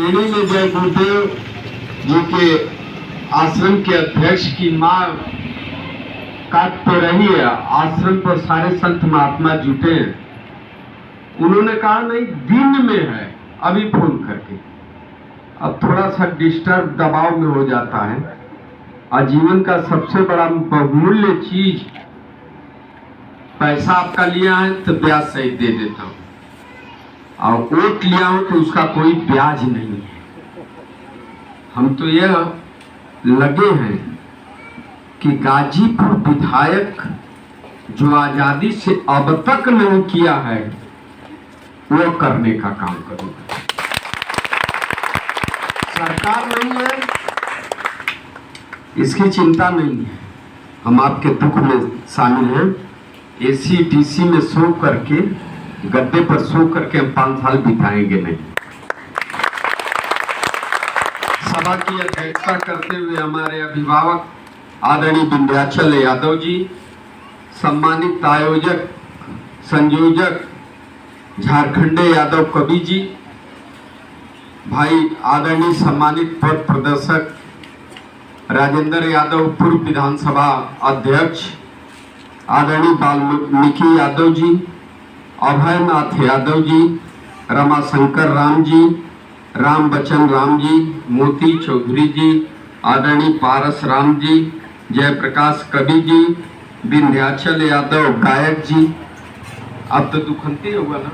त्रिवेणी में जय गुरुदेव जी के आश्रम के अध्यक्ष की माँ काट तो रही है, आश्रम पर सारे संत महात्मा जुटे हैं। उन्होंने कहा नहीं, दिन में है, अभी फोन करके। अब थोड़ा सा डिस्टर्ब दबाव में हो जाता है। आजीवन का सबसे बड़ा बहुमूल्य चीज पैसा आपका लिया है तो ब्याज सहित दे देता हूं, और वोट लिया हूं तो उसका कोई ब्याज नहीं है। हम तो यह लगे हैं कि गाजीपुर विधायक जो आजादी से अब तक नहीं किया है वो करने का काम करूंगा। सरकार नहीं है, इसकी चिंता नहीं है। हम आपके दुख में शामिल हैं। एसी डीसी में सो करके, गद्दे पर सो करके हम 5 साल बिताएंगे नहीं। सभा की अध्यक्षता करते हुए हमारे अभिभावक आदरणीय विंध्याचल यादव जी, सम्मानित आयोजक संयोजक झारखंडे यादव कवि जी, भाई आदरणीय सम्मानित पद प्रदर्शक राजेंद्र यादव, पूर्व विधानसभा अध्यक्ष आदरणीय वाल्मीकि यादव जी, अभयनाथ यादव जी, रमाशंकर राम जी, राम बच्चन राम जी, मोती चौधरी जी, आदरणीय पारस राम जी, जयप्रकाश कवि जी, विंध्याचल यादव गायक जी, अब तो दुखंती होगा ना,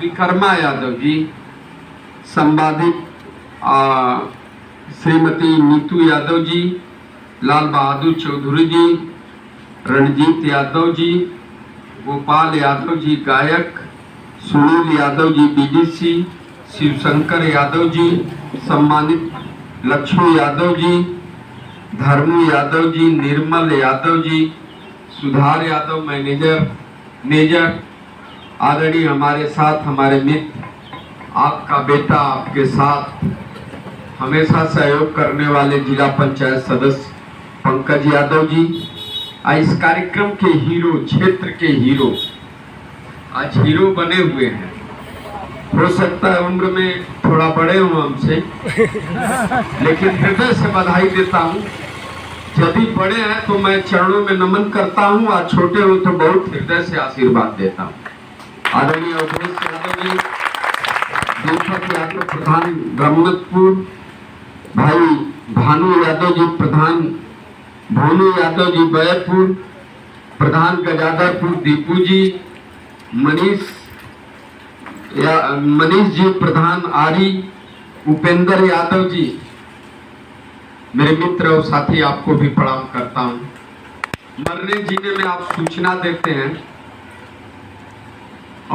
विक्रमा यादव जी, संवादित श्रीमती नीतू यादव जी, लाल बहादुर चौधरी जी, रणजीत यादव जी, गोपाल यादव जी गायक, सुनील यादव जी बीडीसी, शिवशंकर यादव जी, सम्मानित लक्ष्मी यादव जी, धर्मू यादव जी, निर्मल यादव जी, सुधार यादव मैनेजर, आदरणीय हमारे साथ हमारे मित्र, आपका बेटा आपके साथ हमेशा सहयोग करने वाले जिला पंचायत सदस्य पंकज यादव जी, इस कार्यक्रम के हीरो, क्षेत्र के हीरो, आज हीरो बने हुए हैं। हो सकता है उम्र में थोड़ा बड़े हो हमसे, लेकिन हृदय से बधाई देता हूं। यदि बड़े हैं तो मैं चरणों में नमन करता हूं, और छोटे हो तो बहुत हृदय से आशीर्वाद देता हूं। आदरणीय अवधेश यादव जी, दीपक यादव प्रधान रमनतपुर, भाई भानु यादव जी प्रधान भोनू यादव जी बैरपुर, प्रधान गजादरपुर दीपू जी, मनीष जी प्रधान आरी, उपेंद्र यादव जी, मेरे मित्र और साथी, आपको भी प्रणाम करता हूं। मरने जीने में आप सूचना देते हैं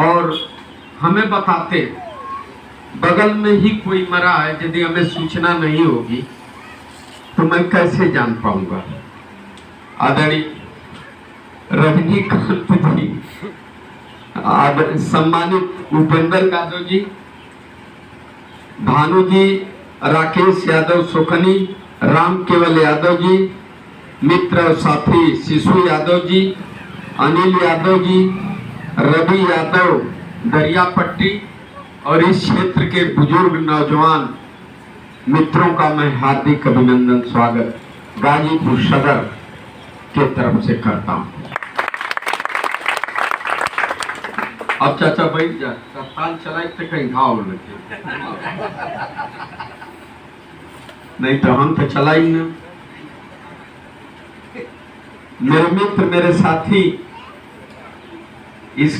और हमें बताते, बगल में ही कोई मरा है, यदि हमें सूचना नहीं होगी तो मैं कैसे जान पाऊंगा। आदरणीय रजनीकांत जी, सम्मानित उपेंद्र यादव जी, भानु जी, राकेश यादव सोखनी, राम केवल यादव जी, मित्र और साथी शिशु यादव जी, अनिल यादव जी, रवि यादव दरियापट्टी, और इस क्षेत्र के बुजुर्ग नौजवान मित्रों का मैं हार्दिक अभिनंदन स्वागत गाजीपुर सदर के तरफ से करता हूं। अब चाचा बैठ जा, ताल चलाई तो कहीं घाव लगे, नहीं तो हम तो चला ही ना। मेरे मित्र, मेरे साथी, इस